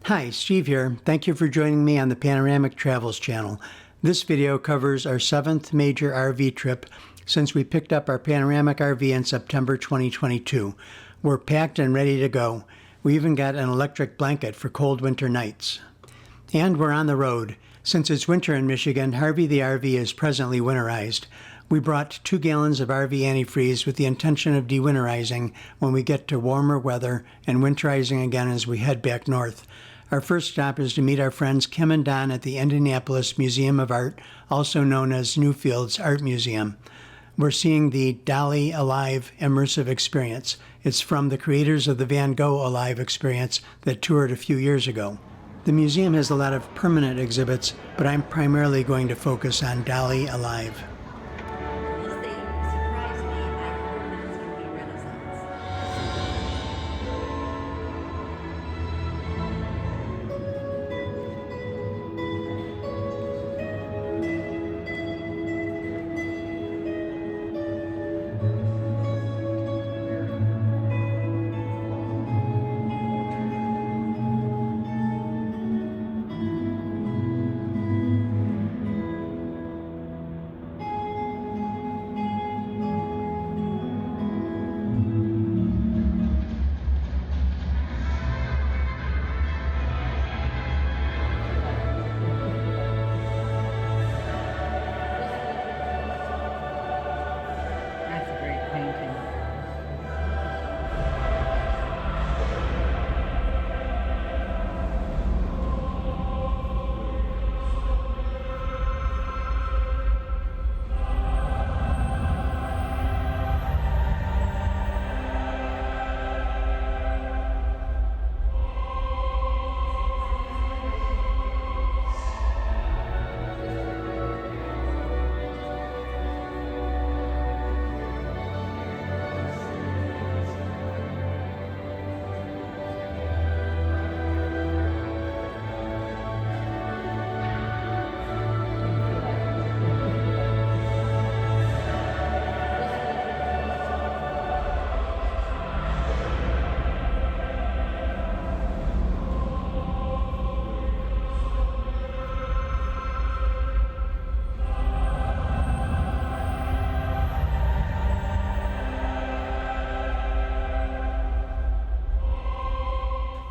Hi, Steve here. Thank you for joining me on the Panoramic Travels channel. This video covers our 7th major RV trip since we picked up our Panoramic RV in September 2022. We're packed and ready to go. We even got an electric blanket for cold winter nights. And we're on the road. Since it's winter in Michigan, Harvey the RV is presently winterized. We brought 2 gallons of RV antifreeze with the intention of dewinterizing when we get to warmer weather and winterizing again as we head back north. Our first stop is to meet our friends Kim and Don at the Indianapolis Museum of Art, also known as Newfields Art Museum. We're seeing the Dali Alive immersive experience. It's from the creators of the Van Gogh Alive experience that toured a few years ago. The museum has a lot of permanent exhibits, but I'm primarily going to focus on Dali Alive.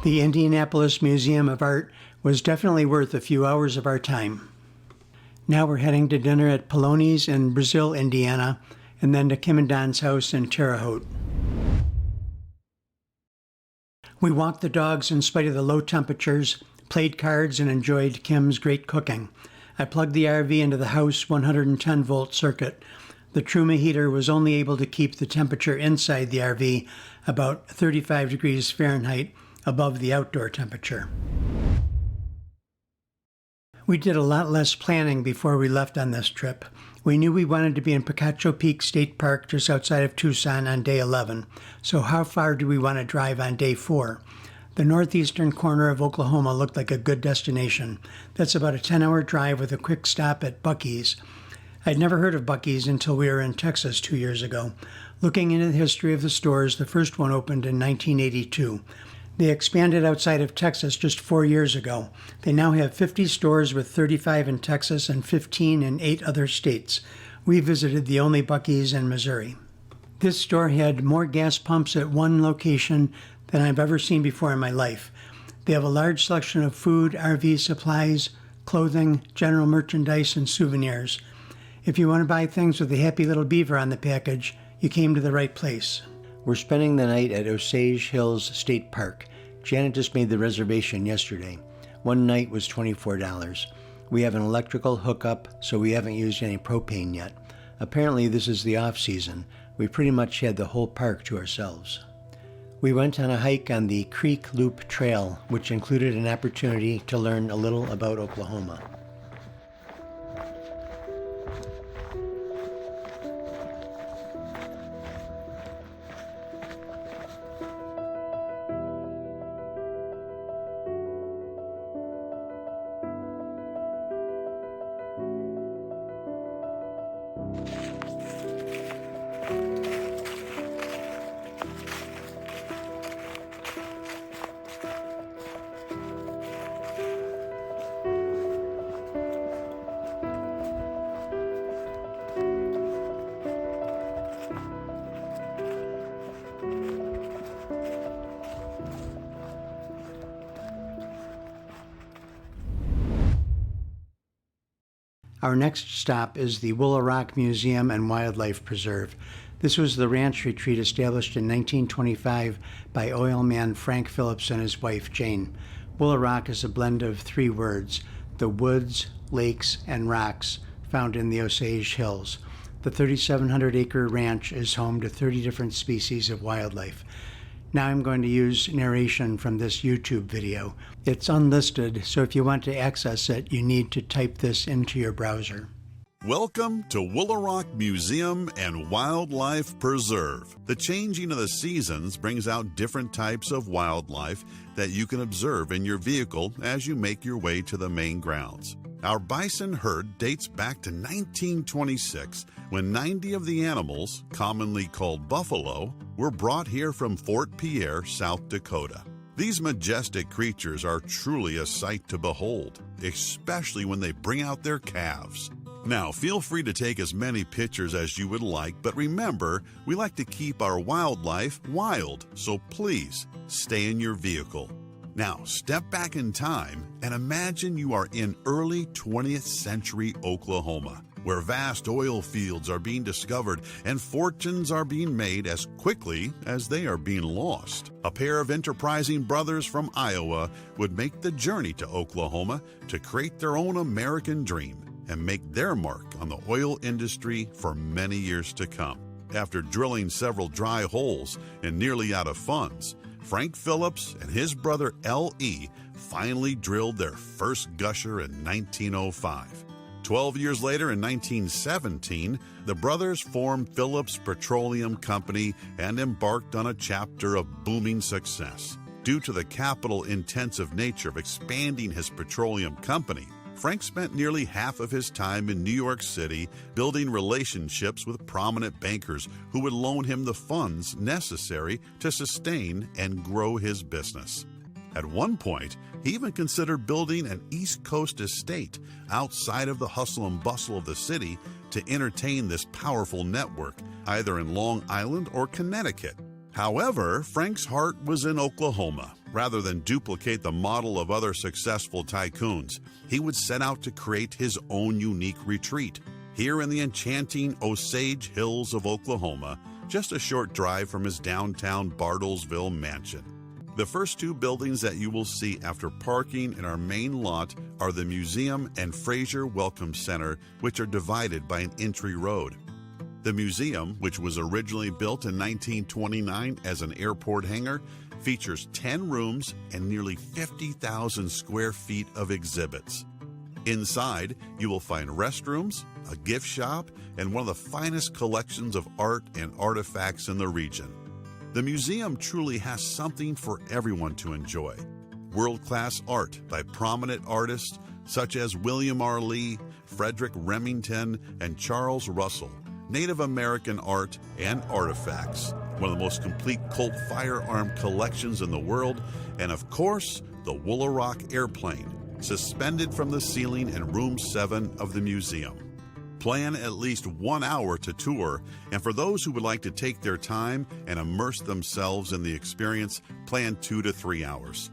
The Indianapolis Museum of Art was definitely worth a few hours of our time. Now we're heading to dinner at Poloni's in Brazil, Indiana, and then to Kim and Don's house in Terre Haute. We walked the dogs in spite of the low temperatures, played cards, and enjoyed Kim's great cooking. I plugged the RV into the house 110-volt circuit. The Truma heater was only able to keep the temperature inside the RV about 35 degrees Fahrenheit above the outdoor temperature. We did a lot less planning before we left on this trip. We knew we wanted to be in Picacho Peak State Park just outside of Tucson on day 11. So how far do we want to drive on day 4? The northeastern corner of Oklahoma looked like a good destination. That's about a 10-hour drive with a quick stop at Buc-ees. I'd never heard of Buc-ees until we were in Texas 2 years ago. Looking into the history of the stores, the first one opened in 1982. They expanded outside of Texas just 4 years ago. They now have 50 stores with 35 in Texas and 15 in 8 other states. We visited the only Buc-ees in Missouri. This store had more gas pumps at one location than I've ever seen before in my life. They have a large selection of food, RV supplies, clothing, general merchandise, and souvenirs. If you want to buy things with a happy little beaver on the package, you came to the right place. We're spending the night at Osage Hills State Park. Janet just made the reservation yesterday. One night was $24. We have an electrical hookup, so we haven't used any propane yet. Apparently this is the off-season. We pretty much had the whole park to ourselves. We went on a hike on the Creek Loop Trail, which included an opportunity to learn a little about Oklahoma. Our next stop is the Woolaroc Museum and Wildlife Preserve. This was the ranch retreat established in 1925 by oilman Frank Phillips and his wife Jane. Woolaroc is a blend of three words: the woods, lakes, and rocks found in the Osage Hills. The 3,700-acre ranch is home to 30 different species of wildlife. Now I'm going to use narration from this YouTube video. It's unlisted, so if you want to access it, you need to type this into your browser. Welcome to Woolaroc Museum and Wildlife Preserve. The changing of the seasons brings out different types of wildlife that you can observe in your vehicle as you make your way to the main grounds. Our bison herd dates back to 1926, when 90 of the animals, commonly called buffalo, were brought here from Fort Pierre, South Dakota. These majestic creatures are truly a sight to behold, especially when they bring out their calves. Now, feel free to take as many pictures as you would like, but remember, we like to keep our wildlife wild, so please stay in your vehicle. Now, step back in time and imagine you are in early 20th century Oklahoma, where vast oil fields are being discovered and fortunes are being made as quickly as they are being lost. A pair of enterprising brothers from Iowa would make the journey to Oklahoma to create their own American dream and make their mark on the oil industry for many years to come. After drilling several dry holes and nearly out of funds, Frank Phillips and his brother L.E. finally drilled their first gusher in 1905. 12 years later, in 1917, the brothers formed Phillips Petroleum Company and embarked on a chapter of booming success. Due to the capital-intensive nature of expanding his petroleum company, Frank spent nearly half of his time in New York City building relationships with prominent bankers who would loan him the funds necessary to sustain and grow his business. At one point, he even considered building an East Coast estate outside of the hustle and bustle of the city to entertain this powerful network, either in Long Island or Connecticut. However, Frank's heart was in Oklahoma. Rather than duplicate the model of other successful tycoons, he would set out to create his own unique retreat. Here in the enchanting Osage Hills of Oklahoma, just a short drive from his downtown Bartlesville mansion. The first two buildings that you will see after parking in our main lot are the Museum and Fraser Welcome Center, which are divided by an entry road. The museum, which was originally built in 1929 as an airport hangar, features 10 rooms and nearly 50,000 square feet of exhibits. Inside, you will find restrooms, a gift shop, and one of the finest collections of art and artifacts in the region. The museum truly has something for everyone to enjoy. World-class art by prominent artists such as William R. Lee, Frederick Remington, and Charles Russell. Native American art and artifacts, one of the most complete Colt firearm collections in the world, and of course, the Woolaroc airplane, suspended from the ceiling in room 7 of the museum. Plan at least 1 hour to tour, and for those who would like to take their time and immerse themselves in the experience, plan 2 to 3 hours.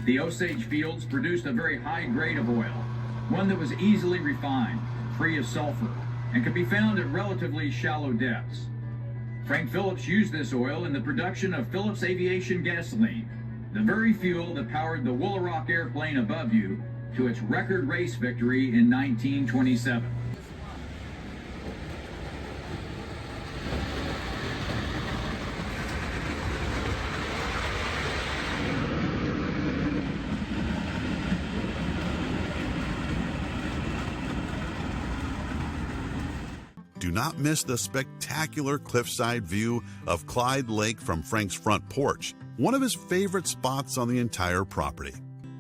The Osage fields produced a very high grade of oil, one that was easily refined, free of sulfur, and could be found at relatively shallow depths. Frank Phillips used this oil in the production of Phillips Aviation gasoline, the very fuel that powered the Woolaroc airplane above you to its record race victory in 1927. Do not miss the spectacular cliffside view of Clyde Lake from Frank's front porch, one of his favorite spots on the entire property.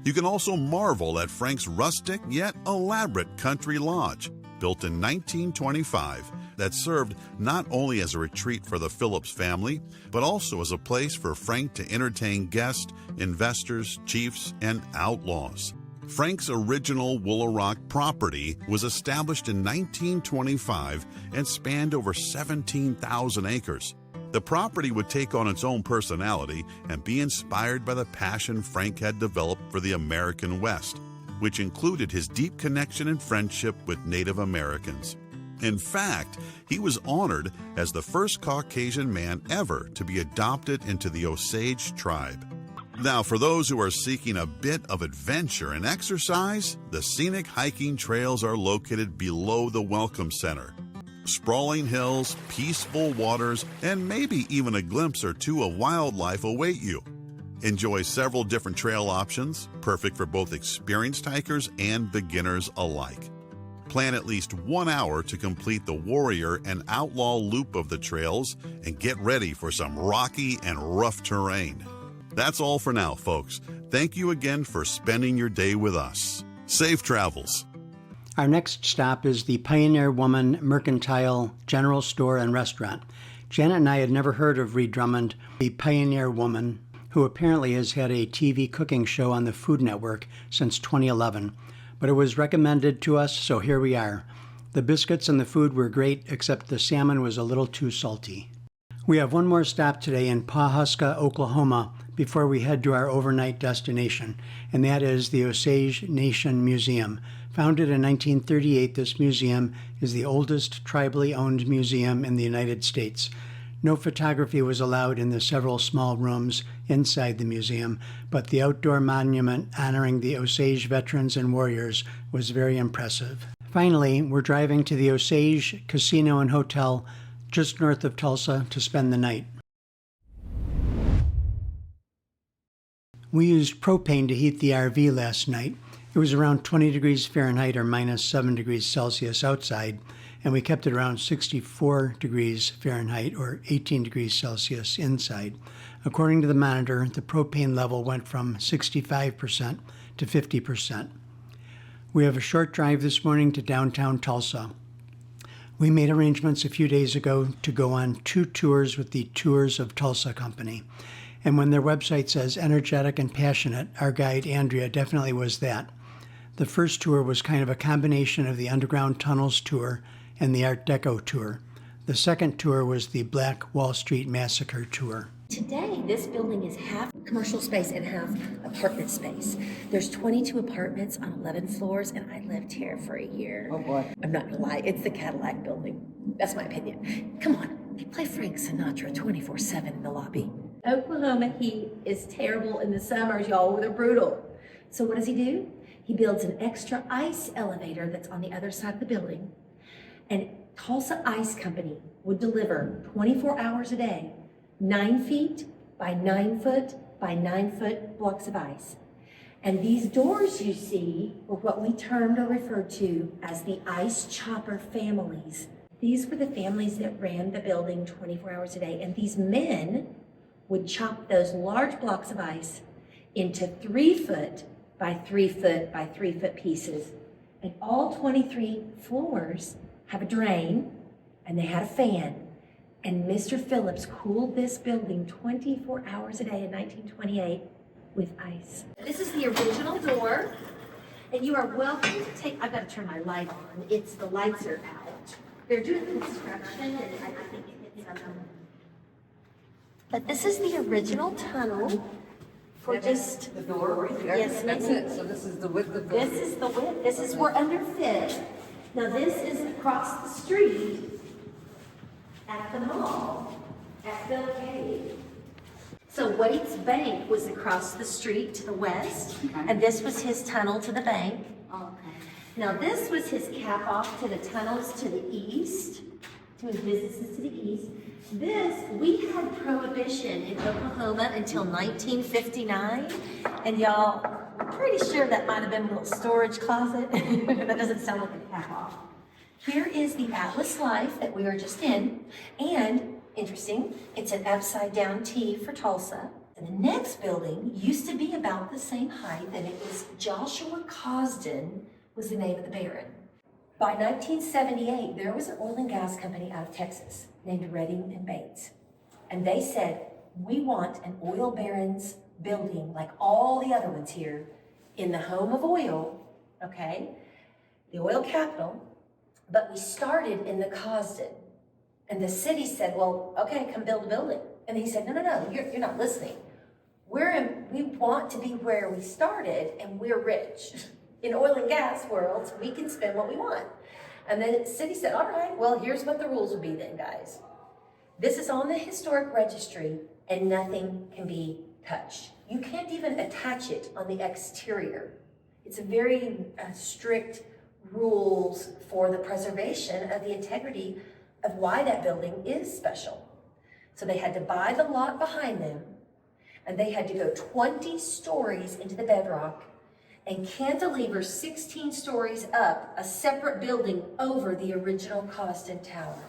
You can also marvel at Frank's rustic yet elaborate country lodge, built in 1925, that served not only as a retreat for the Phillips family, but also as a place for Frank to entertain guests, investors, chiefs, and outlaws. Frank's original Woolaroc property was established in 1925 and spanned over 17,000 acres. The property would take on its own personality and be inspired by the passion Frank had developed for the American West, which included his deep connection and friendship with Native Americans. In fact, he was honored as the first Caucasian man ever to be adopted into the Osage tribe. Now, for those who are seeking a bit of adventure and exercise, the scenic hiking trails are located below the Welcome Center. Sprawling hills, peaceful waters, and maybe even a glimpse or two of wildlife await you. Enjoy several different trail options, perfect for both experienced hikers and beginners alike. Plan at least 1 hour to complete the warrior and outlaw loop of the trails and get ready for some rocky and rough terrain. That's all for now, folks. Thank you again for spending your day with us. Safe travels. Our next stop is the Pioneer Woman Mercantile General Store and Restaurant. Janet and I had never heard of Ree Drummond, the Pioneer Woman, who apparently has had a TV cooking show on the Food Network since 2011. But it was recommended to us, so here we are. The biscuits and the food were great, except the salmon was a little too salty. We have one more stop today in Pawhuska, Oklahoma, before we head to our overnight destination, and that is the Osage Nation Museum. Founded in 1938, this museum is the oldest tribally owned museum in the United States. No photography was allowed in the several small rooms inside the museum, but the outdoor monument honoring the Osage veterans and warriors was very impressive. Finally, we're driving to the Osage Casino and Hotel just north of Tulsa to spend the night. We used propane to heat the RV last night. It was around 20 degrees Fahrenheit or minus 7 degrees Celsius outside, and we kept it around 64 degrees Fahrenheit or 18 degrees Celsius inside. According to the monitor, the propane level went from 65% to 50%. We have a short drive this morning to downtown Tulsa. We made arrangements a few days ago to go on 2 tours with the Tours of Tulsa company. And when their website says energetic and passionate, our guide Andrea definitely was that. The first tour was kind of a combination of the Underground Tunnels tour and the Art Deco tour. The second tour was the Black Wall Street Massacre tour. Today, this building is half commercial space and half apartment space. There's 22 apartments on 11 floors, and I lived here for a year. Oh boy. I'm not gonna lie, it's the Cadillac building. That's my opinion. Come on, they play Frank Sinatra 24/7 in the lobby. Oklahoma heat is terrible in the summers, y'all. They're brutal. So what does he do? He builds an extra ice elevator that's on the other side of the building. And Tulsa Ice Company would deliver 24 hours a day, 9 feet by 9 foot by 9 foot blocks of ice. And these doors you see were what we termed or referred to as the ice chopper families. These were the families that ran the building 24 hours a day. And these men would chop those large blocks of ice into 3 foot by 3 foot by 3 foot pieces. And all 23 floors have a drain, and they had a fan. And Mr. Phillips cooled this building 24 hours a day in 1928 with ice. This is the original door, and you are welcome to take, I've got to turn my light on. The lights are out. They're doing construction, and I think it's but this is the original tunnel for just... The door right there? Yes, That's it. So this is the width of the... This is the width. This is where underfit. Now this is across the street at the mall, at Bill Cave. So Waite's Bank was across the street to the west, and this was his tunnel to the bank. Okay. Now this was his cap off to the tunnels to the east, to his businesses to the east. This, we had prohibition in Oklahoma until 1959, and y'all, I'm pretty sure that might have been a little storage closet. That doesn't sound like a cap off. Here is the Atlas Life that we were just in, and interesting, it's an upside down T for Tulsa. And the next building used to be about the same height, and it was Joshua Cosden was the name of the baron. By 1978, there was an oil and gas company out of Texas named Redding and Bates. And they said, we want an oil baron's building like all the other ones here in the home of oil, okay, the oil capital, but we started in the Cosden. And the city said, well, okay, come build a building. And he said, no, you're not listening. We want to be where we started, and we're rich. In oil and gas worlds, we can spend what we want. And then the city said, all right, well, here's what the rules will be then, guys. This is on the historic registry, and nothing can be touched. You can't even attach it on the exterior. It's a very strict rules for the preservation of the integrity of why that building is special. So they had to buy the lot behind them, and they had to go 20 stories into the bedrock and cantilever 16 stories up a separate building over the original Cosden Tower.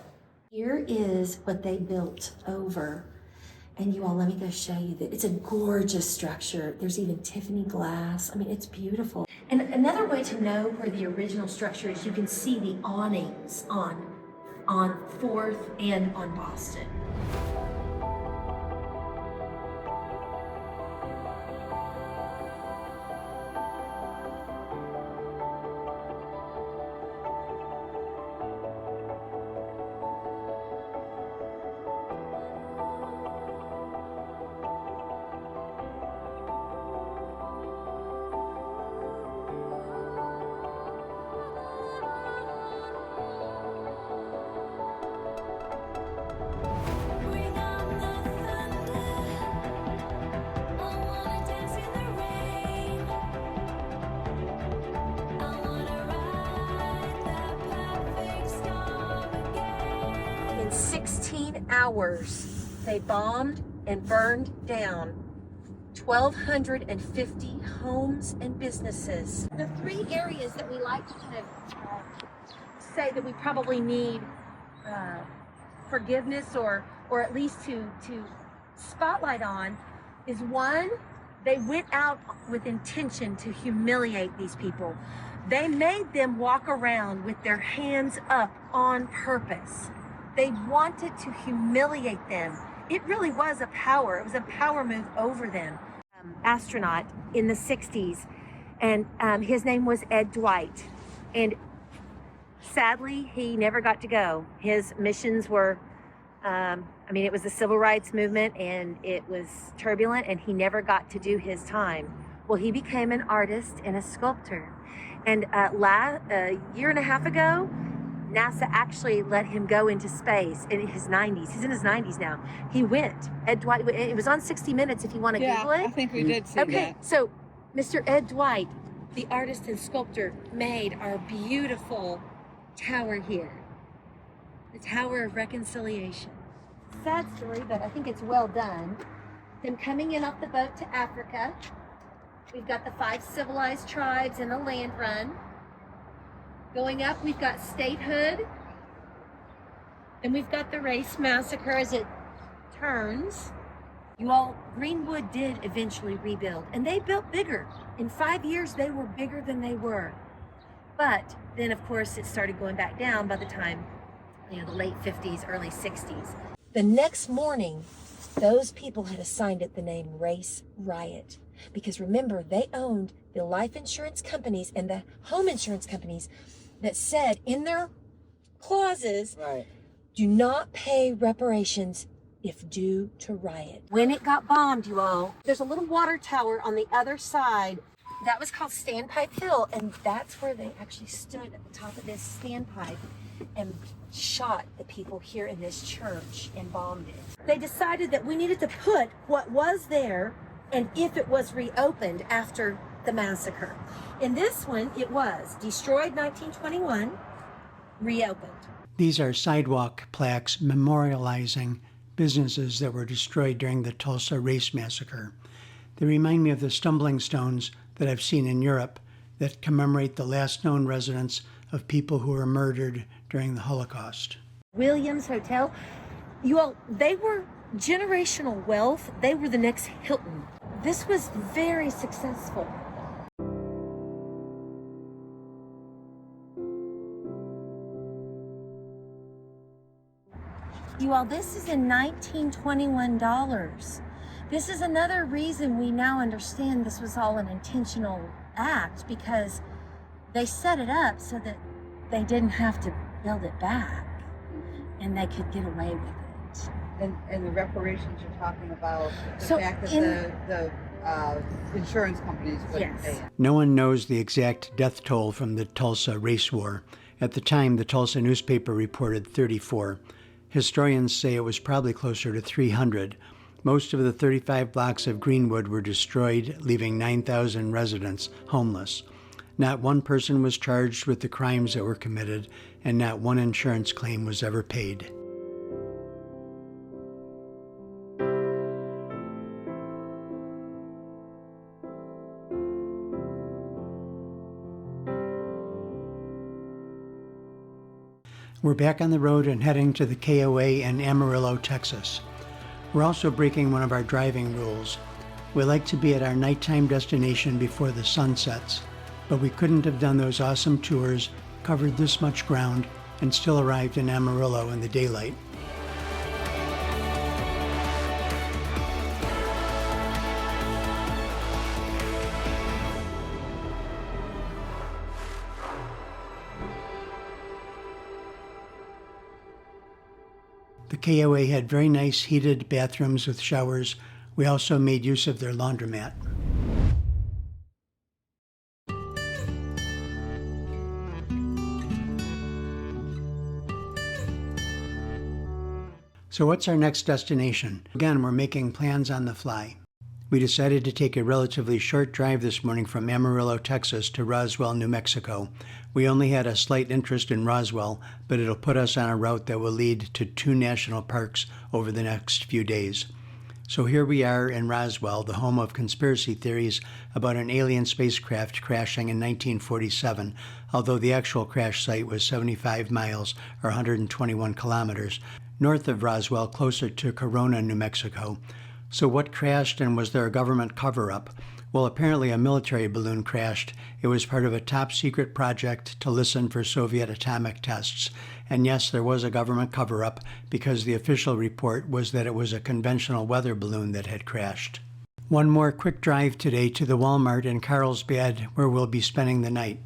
Here is what they built over. And you all, let me go show you that. It's a gorgeous structure. There's even Tiffany glass. I mean, it's beautiful. And another way to know where the original structure is, you can see the awnings on 4th and on Boston. In 16 hours, they bombed and burned down 1,250 homes and businesses. The 3 areas that we like to kind of say that we probably need forgiveness or at least to spotlight on is, 1, they went out with intention to humiliate these people. They made them walk around with their hands up on purpose. They wanted to humiliate them. It really was a power. It was a power move over them. Astronaut in the 60s, and his name was Ed Dwight. And sadly, he never got to go. His missions were, it was the civil rights movement, and it was turbulent, and he never got to do his time. Well, he became an artist and a sculptor. And a year and a half ago, NASA actually let him go into space in his 90s. He's in his 90s now. He went. Ed Dwight, it was on 60 Minutes if you want to Google it. I think we did see that. Okay, so Mr. Ed Dwight, the artist and sculptor, made our beautiful tower here. The Tower of Reconciliation. Sad story, but I think it's well done. Them coming in off the boat to Africa. We've got the 5 civilized tribes in the land run. Going up, we've got statehood. And we've got the race massacre as it turns. You all, Greenwood did eventually rebuild, and they built bigger. In 5 years, they were bigger than they were. But then, of course, it started going back down by the time, the late 50s, early 60s. The next morning, those people had assigned it the name Race Riot. Because remember, they owned the life insurance companies and the home insurance companies that said in their clauses, right, do not pay reparations if due to riot. When it got bombed, you all, there's a little water tower on the other side. That was called Standpipe Hill, and that's where they actually stood at the top of this standpipe and shot the people here in this church and bombed it. They decided that we needed to put what was there and if it was reopened after the massacre. In this one, it was destroyed 1921, reopened. These are sidewalk plaques memorializing businesses that were destroyed during the Tulsa race massacre. They remind me of the stumbling stones that I've seen in Europe that commemorate the last known residents of people who were murdered during the Holocaust. Williams Hotel, you all, they were generational wealth. They were the next Hilton. This was very successful. You all, this is in $1921. This is another reason we now understand this was all an intentional act, because they set it up so that they didn't have to build it back and they could get away with it. And the reparations you're talking about, the So fact that the insurance companies wouldn't pay it. No one knows the exact death toll from the Tulsa race war. At the time, the Tulsa newspaper reported 34. Historians say it was probably closer to 300. Most of the 35 blocks of Greenwood were destroyed, leaving 9,000 residents homeless. Not one person was charged with the crimes that were committed, and not one insurance claim was ever paid. We're back on the road and heading to the KOA in Amarillo, Texas. We're also breaking one of our driving rules. We like to be at our nighttime destination before the sun sets, but we couldn't have done those awesome tours, covered this much ground, and still arrived in Amarillo in the daylight. The KOA had very nice heated bathrooms with showers. We also made use of their laundromat. So what's our next destination? Again, we're making plans on the fly. We decided to take a relatively short drive this morning from Amarillo, Texas to Roswell, New Mexico. We only had a slight interest in Roswell, but it'll put us on a route that will lead to 2 national parks over the next few days. So here we are in Roswell, the home of conspiracy theories about an alien spacecraft crashing in 1947, although the actual crash site was 75 miles or 121 kilometers north of Roswell, closer to Corona, New Mexico. So what crashed, and was there a government cover-up? Well, apparently a military balloon crashed. It was part of a top-secret project to listen for Soviet atomic tests. And yes, there was a government cover-up, because the official report was that it was a conventional weather balloon that had crashed. One more quick drive today to the Walmart in Carlsbad, where we'll be spending the night.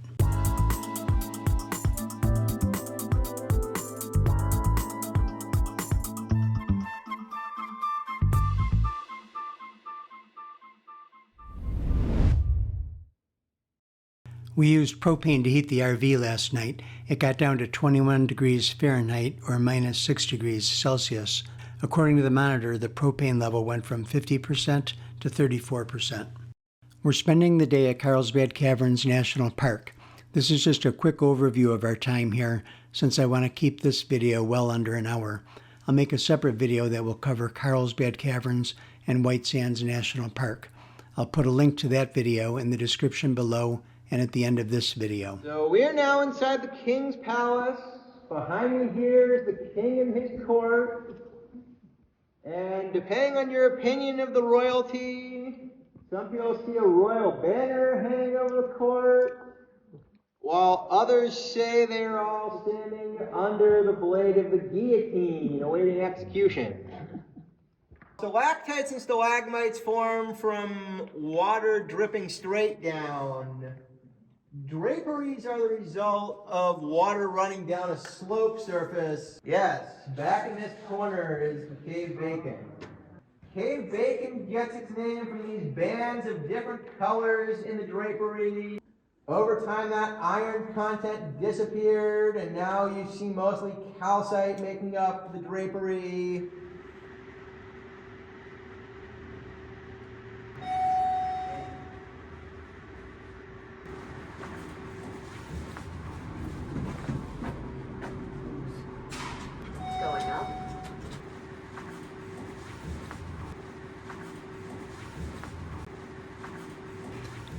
We used propane to heat the RV last night. It got down to 21 degrees Fahrenheit or minus 6 degrees Celsius. According to the monitor, the propane level went from 50% to 34%. We're spending the day at Carlsbad Caverns National Park. This is just a quick overview of our time here, since I want to keep this video well under an hour. I'll make a separate video that will cover Carlsbad Caverns and White Sands National Park. I'll put a link to that video in the description below and at the end of this video. So we are now inside the King's Palace. Behind me here is the King and his court. And depending on your opinion of the royalty, some people see a royal banner hanging over the court, while others say they're all standing under the blade of the guillotine, awaiting execution. Stalactites and stalagmites form from water dripping straight down. Draperies are the result of water running down a slope surface. Yes, back in this corner is the cave bacon. Cave bacon gets its name from these bands of different colors in the drapery. Over time, that iron content disappeared, and now you see mostly calcite making up the drapery.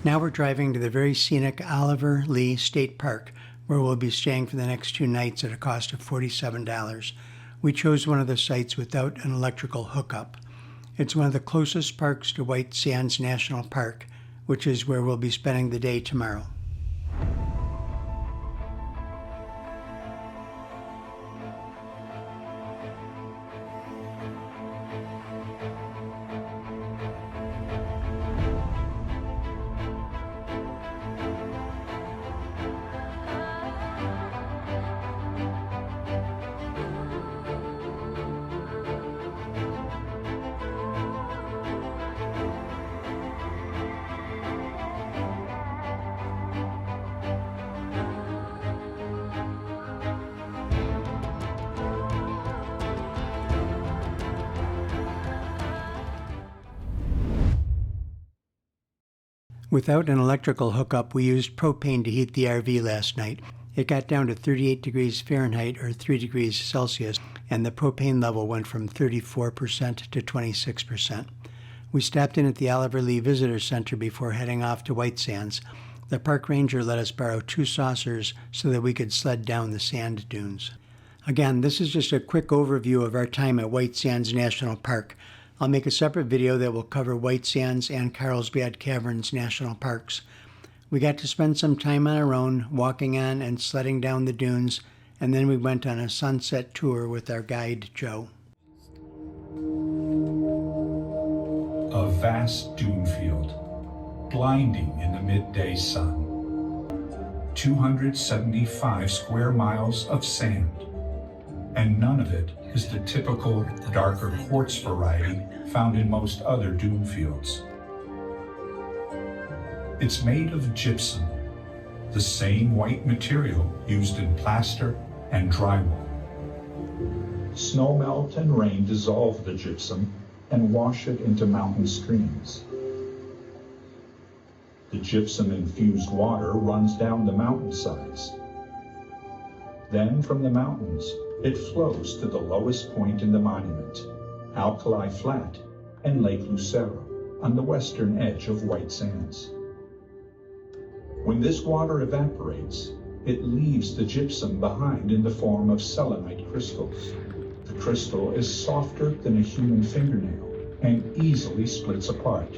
Now we're driving to the very scenic Oliver Lee State Park, where we'll be staying for the next 2 nights at a cost of $47. We chose one of the sites without an electrical hookup. It's one of the closest parks to White Sands National Park, which is where we'll be spending the day tomorrow. Without an electrical hookup, we used propane to heat the RV last night. It got down to 38 degrees Fahrenheit or 3 degrees Celsius, and the propane level went from 34% to 26%. We stopped in at the Oliver Lee Visitor Center before heading off to White Sands. The park ranger let us borrow 2 saucers so that we could sled down the sand dunes. Again, this is just a quick overview of our time at White Sands National Park. I'll make a separate video that will cover White Sands and Carlsbad Caverns National Parks. We got to spend some time on our own, walking on and sledding down the dunes, and then we went on a sunset tour with our guide, Joe. A vast dune field, blinding in the midday sun. 275 square miles of sand, and none of it is the typical darker quartz variety found in most other dune fields. It's made of gypsum, the same white material used in plaster and drywall. Snowmelt and rain dissolve the gypsum and wash it into mountain streams. The gypsum-infused water runs down the mountainsides. Then from the mountains, it flows to the lowest point in the monument, Alkali Flat and Lake Lucero on the western edge of White Sands. When this water evaporates, it leaves the gypsum behind in the form of selenite crystals. The crystal is softer than a human fingernail and easily splits apart.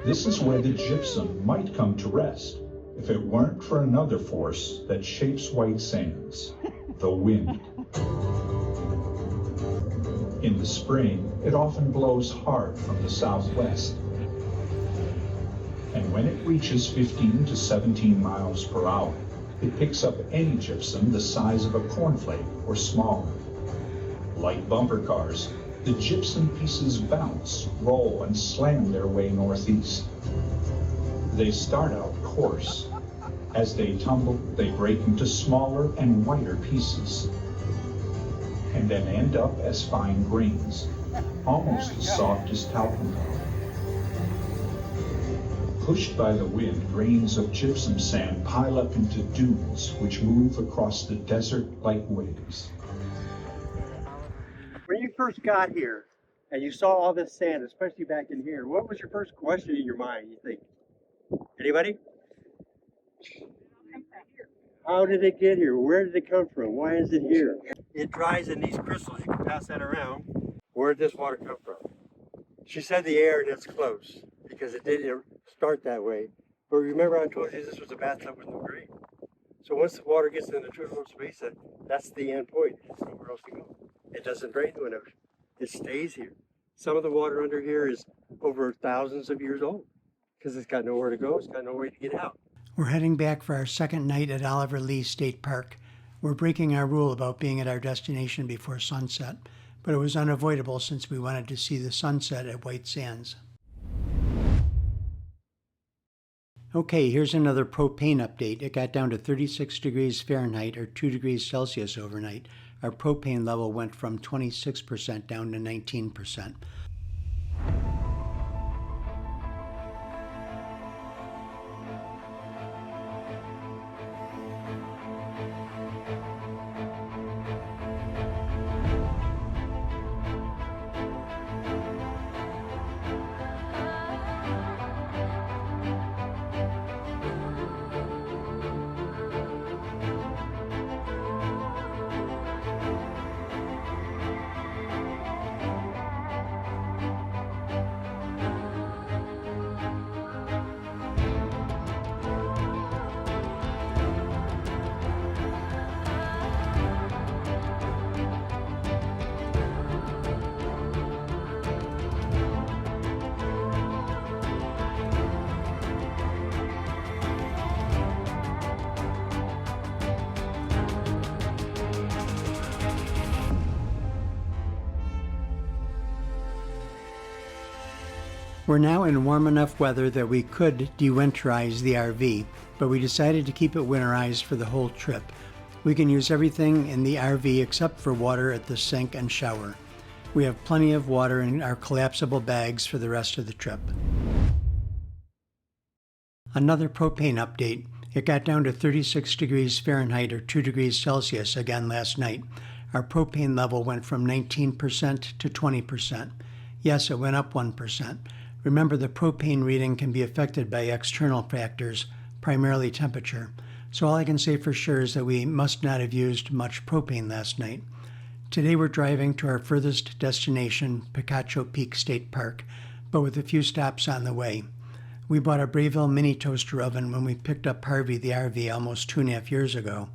This is where the gypsum might come to rest if it weren't for another force that shapes White Sands, the wind. In the spring, it often blows hard from the southwest. And when it reaches 15 to 17 miles per hour, it picks up any gypsum the size of a cornflake or smaller. Like bumper cars, the gypsum pieces bounce, roll, and slam their way northeast. They start out coarse. As they tumble, they break into smaller and whiter pieces, and then end up as fine grains, almost as soft as talcum powder. Pushed by the wind, grains of gypsum sand pile up into dunes, which move across the desert like waves. When you first got here and you saw all this sand, especially back in here, what was your first question in your mind, you think? Anybody? How did it get here? Where did it come from? Why is it here? It dries in these crystals. You can pass that around. Where did this water come from? She said the air, and it's close because it didn't start that way. But remember I told you this was a bathtub with no grate. So once the water gets in the Tucson Mesa, that's the end point. There's nowhere else to go. It doesn't drain to an ocean. It stays here. Some of the water under here is over thousands of years old because it's got nowhere to go. It's got no way to get out. We're heading back for our second night at Oliver Lee State Park. We're breaking our rule about being at our destination before sunset, but it was unavoidable since we wanted to see the sunset at White Sands. Okay, here's another propane update. It got down to 36 degrees Fahrenheit or 2 degrees Celsius overnight. Our propane level went from 26% down to 19%. We're now in warm enough weather that we could de-winterize the RV, but we decided to keep it winterized for the whole trip. We can use everything in the RV except for water at the sink and shower. We have plenty of water in our collapsible bags for the rest of the trip. Another propane update. It got down to 36 degrees Fahrenheit or 2 degrees Celsius again last night. Our propane level went from 19% to 20%. Yes, it went up 1%. Remember, the propane reading can be affected by external factors, primarily temperature. So all I can say for sure is that we must not have used much propane last night. Today we're driving to our furthest destination, Picacho Peak State Park, but with a few stops on the way. We bought a Brayville mini toaster oven when we picked up Harvey the RV almost 2.5 years ago.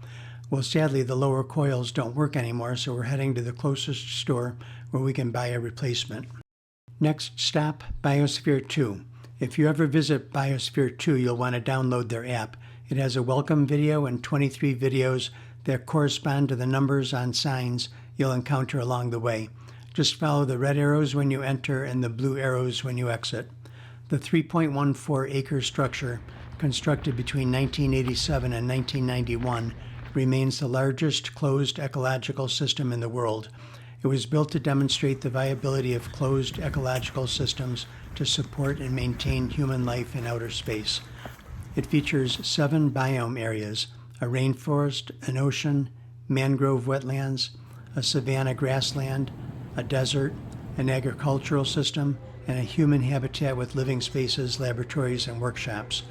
Well, sadly, the lower coils don't work anymore, so we're heading to the closest store where we can buy a replacement. Next stop, Biosphere 2. If you ever visit Biosphere 2, you'll want to download their app. It has a welcome video and 23 videos that correspond to the numbers on signs you'll encounter along the way. Just follow the red arrows when you enter and the blue arrows when you exit. The 3.14-acre structure, constructed between 1987 and 1991, remains the largest closed ecological system in the world. It was built to demonstrate the viability of closed ecological systems to support and maintain human life in outer space. It features 7 biome areas: a rainforest, an ocean, mangrove wetlands, a savanna grassland, a desert, an agricultural system, and a human habitat with living spaces, laboratories, and workshops.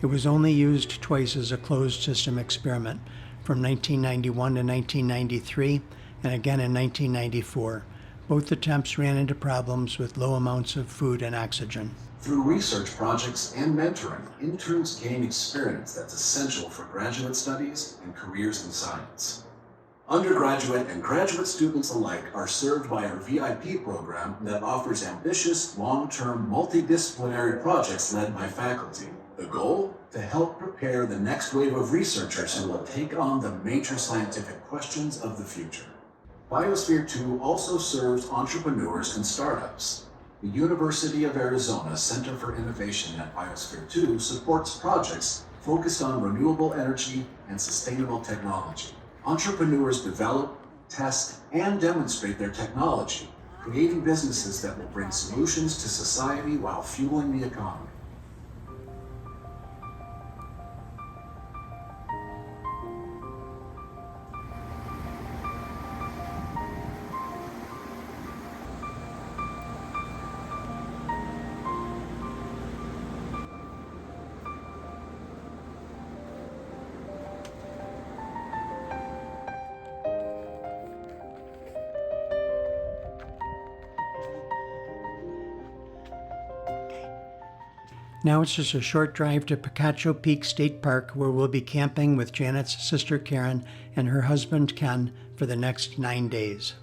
It was only used twice as a closed system experiment, from 1991 to 1993, and again in 1994. Both attempts ran into problems with low amounts of food and oxygen. Through research projects and mentoring, interns gain experience that's essential for graduate studies and careers in science. Undergraduate and graduate students alike are served by our VIP program that offers ambitious, long-term, multidisciplinary projects led by faculty. The goal? To help prepare the next wave of researchers who will take on the major scientific questions of the future. Biosphere 2 also serves entrepreneurs and startups. The University of Arizona Center for Innovation at Biosphere 2 supports projects focused on renewable energy and sustainable technology. Entrepreneurs develop, test, and demonstrate their technology, creating businesses that will bring solutions to society while fueling the economy. Now it's just a short drive to Picacho Peak State Park, where we'll be camping with Janet's sister Karen and her husband Ken for the next 9 days.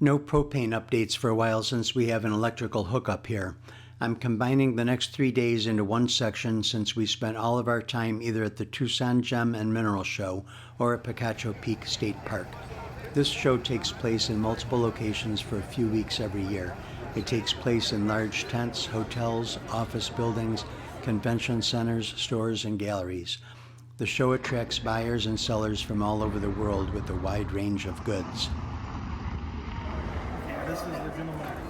No propane updates for a while since we have an electrical hookup here. I'm combining the next 3 days into one section since we spent all of our time either at the Tucson Gem and Mineral Show or at Picacho Peak State Park. This show takes place in multiple locations for a few weeks every year. It takes place in large tents, hotels, office buildings, convention centers, stores, and galleries. The show attracts buyers and sellers from all over the world with a wide range of goods. This is the gentleman.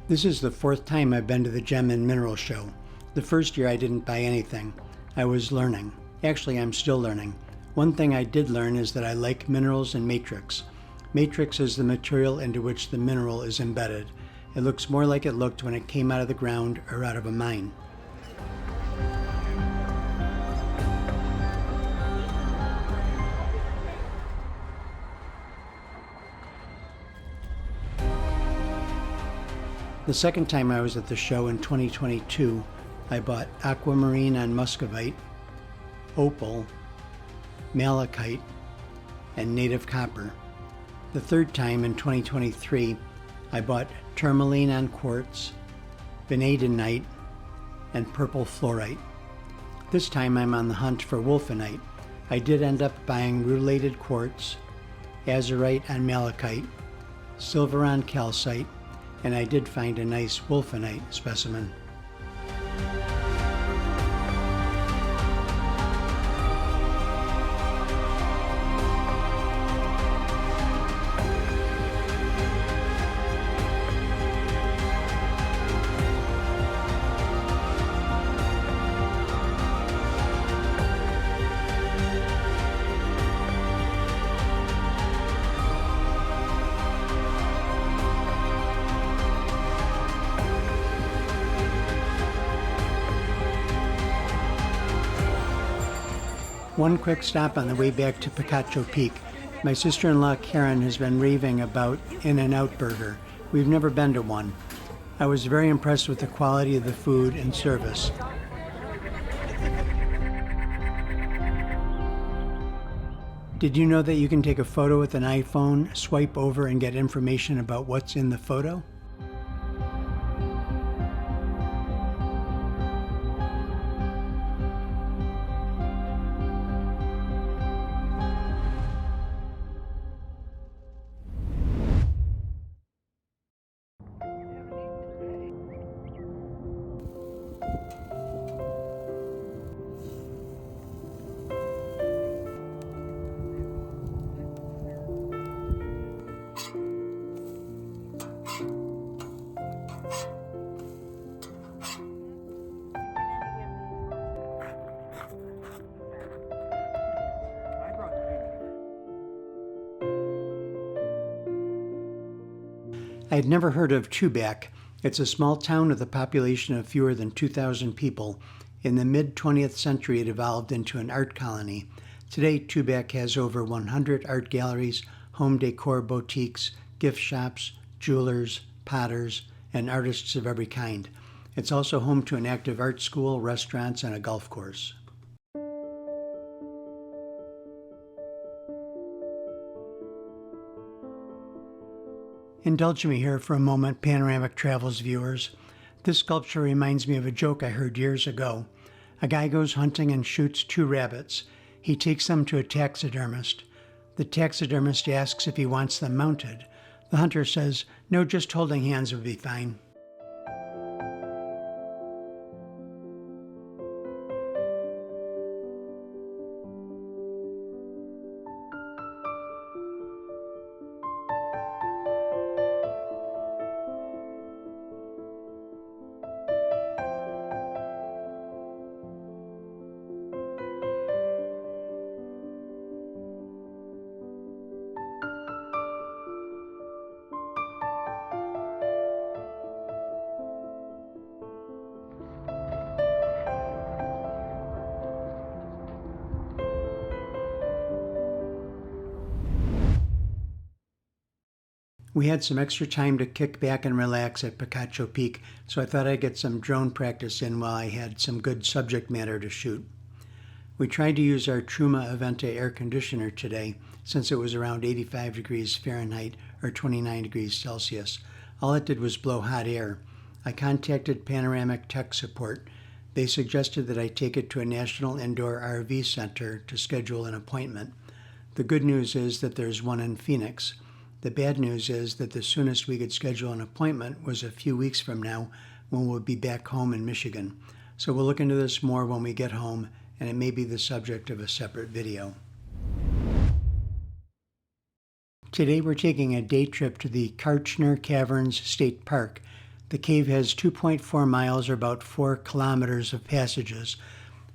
This is the 4th time I've been to the Gem and Mineral Show. The first year I didn't buy anything. I was learning. Actually, I'm still learning. One thing I did learn is that I like minerals and matrix. Matrix is the material into which the mineral is embedded. It looks more like it looked when it came out of the ground or out of a mine. The second time I was at the show in 2022, I bought aquamarine on muscovite, opal, malachite, and native copper. The third time in 2023, I bought tourmaline on quartz, vanadinite, and purple fluorite. This time I'm on the hunt for wolfenite. I did end up buying rutilated quartz, azurite on malachite, silver on calcite, and I did find a nice wolfenite specimen. One quick stop on the way back to Picacho Peak. My sister-in-law Karen has been raving about In-N-Out Burger. We've never been to one. I was very impressed with the quality of the food and service. Did you know that you can take a photo with an iPhone, swipe over, and get information about what's in the photo? I had never heard of Tubac. It's a small town with a population of fewer than 2,000 people. In the mid-20th century, it evolved into an art colony. Today, Tubac has over 100 art galleries, home decor boutiques, gift shops, jewelers, potters, and artists of every kind. It's also home to an active art school, restaurants, and a golf course. Indulge me here for a moment, Panoramic Travels viewers. This sculpture reminds me of a joke I heard years ago. A guy goes hunting and shoots 2 rabbits. He takes them to a taxidermist. The taxidermist asks if he wants them mounted. The hunter says, "No, just holding hands would be fine." We had some extra time to kick back and relax at Picacho Peak, so I thought I'd get some drone practice in while I had some good subject matter to shoot. We tried to use our Truma Aventa air conditioner today, since it was around 85 degrees Fahrenheit or 29 degrees Celsius. All it did was blow hot air. I contacted Panoramic Tech Support. They suggested that I take it to a national indoor RV center to schedule an appointment. The good news is that there's one in Phoenix. The bad news is that the soonest we could schedule an appointment was a few weeks from now, when we'll be back home in Michigan. So we'll look into this more when we get home, and it may be the subject of a separate video. Today we're taking a day trip to the Kartchner Caverns State Park. The cave has 2.4 miles or about 4 kilometers of passages.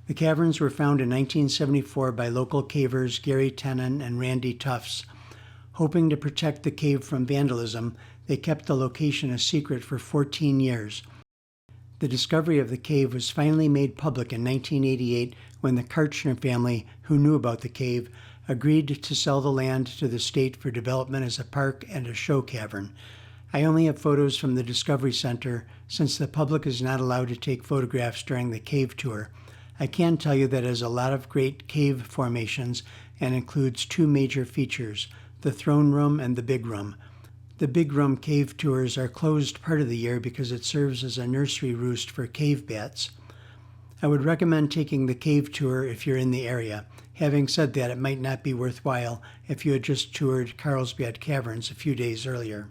The caverns were found in 1974 by local cavers Gary Tennant and Randy Tufts. Hoping to protect the cave from vandalism, they kept the location a secret for 14 years. The discovery of the cave was finally made public in 1988 when the Kartchner family, who knew about the cave, agreed to sell the land to the state for development as a park and a show cavern. I only have photos from the Discovery Center since the public is not allowed to take photographs during the cave tour. I can tell you that it has a lot of great cave formations and includes 2 major features, the throne room and the big room. The big room cave tours are closed part of the year because it serves as a nursery roost for cave bats. I would recommend taking the cave tour if you're in the area. Having said that, it might not be worthwhile if you had just toured Carlsbad Caverns a few days earlier.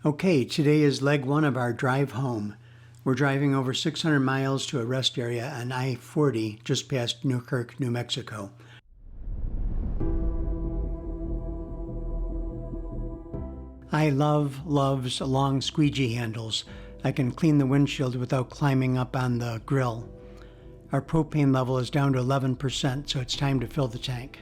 Okay, today is leg 1 of our drive home. We're driving over 600 miles to a rest area on I-40 just past Newkirk, New Mexico. I loves long squeegee handles. I can clean the windshield without climbing up on the grill. Our propane level is down to 11%, so it's time to fill the tank.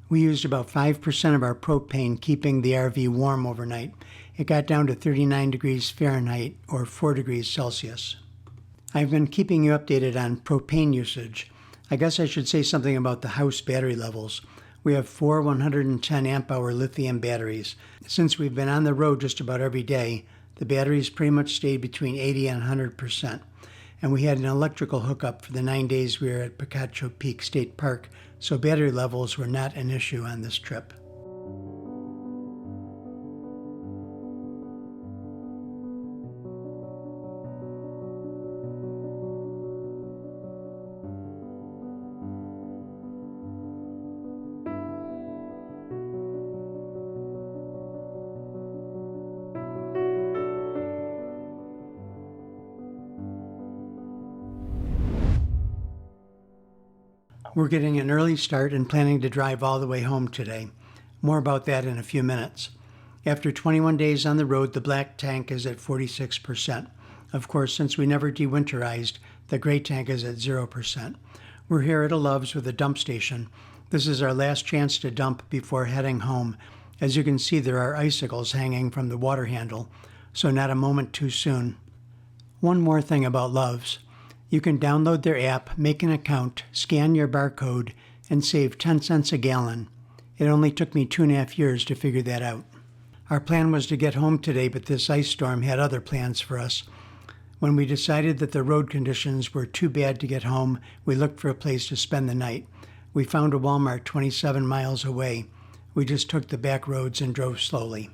We used about 5% of our propane keeping the RV warm overnight. It got down to 39 degrees Fahrenheit or 4 degrees Celsius. I've been keeping you updated on propane usage. I guess I should say something about the house battery levels. We have 4 110 amp hour lithium batteries. Since we've been on the road just about every day, the batteries pretty much stayed between 80 and 100%. And we had an electrical hookup for the 9 days we were at Picacho Peak State Park, so battery levels were not an issue on this trip. We're getting an early start and planning to drive all the way home today. More about that in a few minutes. After 21 days on the road, the black tank is at 46%. Of course, since we never dewinterized, the gray tank is at 0%. We're here at a Love's with a dump station. This is our last chance to dump before heading home. As you can see, there are icicles hanging from the water handle, so not a moment too soon. One more thing about Love's. You can download their app, make an account, scan your barcode, and save 10 cents a gallon. It only took me 2.5 years to figure that out. Our plan was to get home today, but this ice storm had other plans for us. When we decided that the road conditions were too bad to get home, we looked for a place to spend the night. We found a Walmart 27 miles away. We just took the back roads and drove slowly.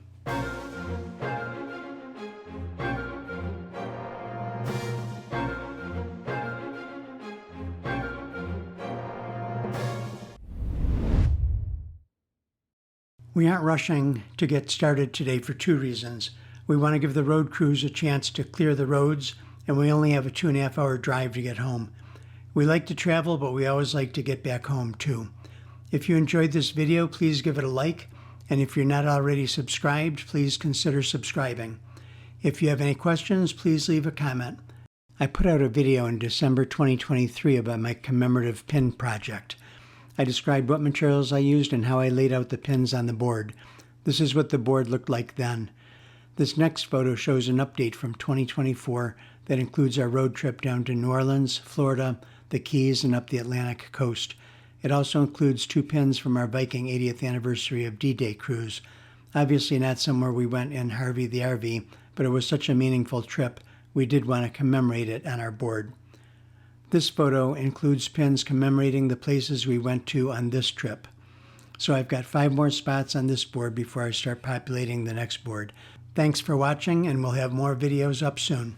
We aren't rushing to get started today for 2 reasons. We want to give the road crews a chance to clear the roads, and we only have a 2.5 hour drive to get home. We like to travel, but we always like to get back home too. If you enjoyed this video, please give it a like, and if you're not already subscribed, please consider subscribing. If you have any questions, please leave a comment. I put out a video in December 2023 about my commemorative pin project. I described what materials I used and how I laid out the pins on the board. This is what the board looked like then. This next photo shows an update from 2024 that includes our road trip down to New Orleans, Florida, the Keys, and up the Atlantic coast. It also includes 2 pins from our Viking 80th anniversary of D-Day cruise. Obviously not somewhere we went in Harvey the RV, but it was such a meaningful trip, we did want to commemorate it on our board. This photo includes pins commemorating the places we went to on this trip. So I've got 5 more spots on this board before I start populating the next board. Thanks for watching, and we'll have more videos up soon.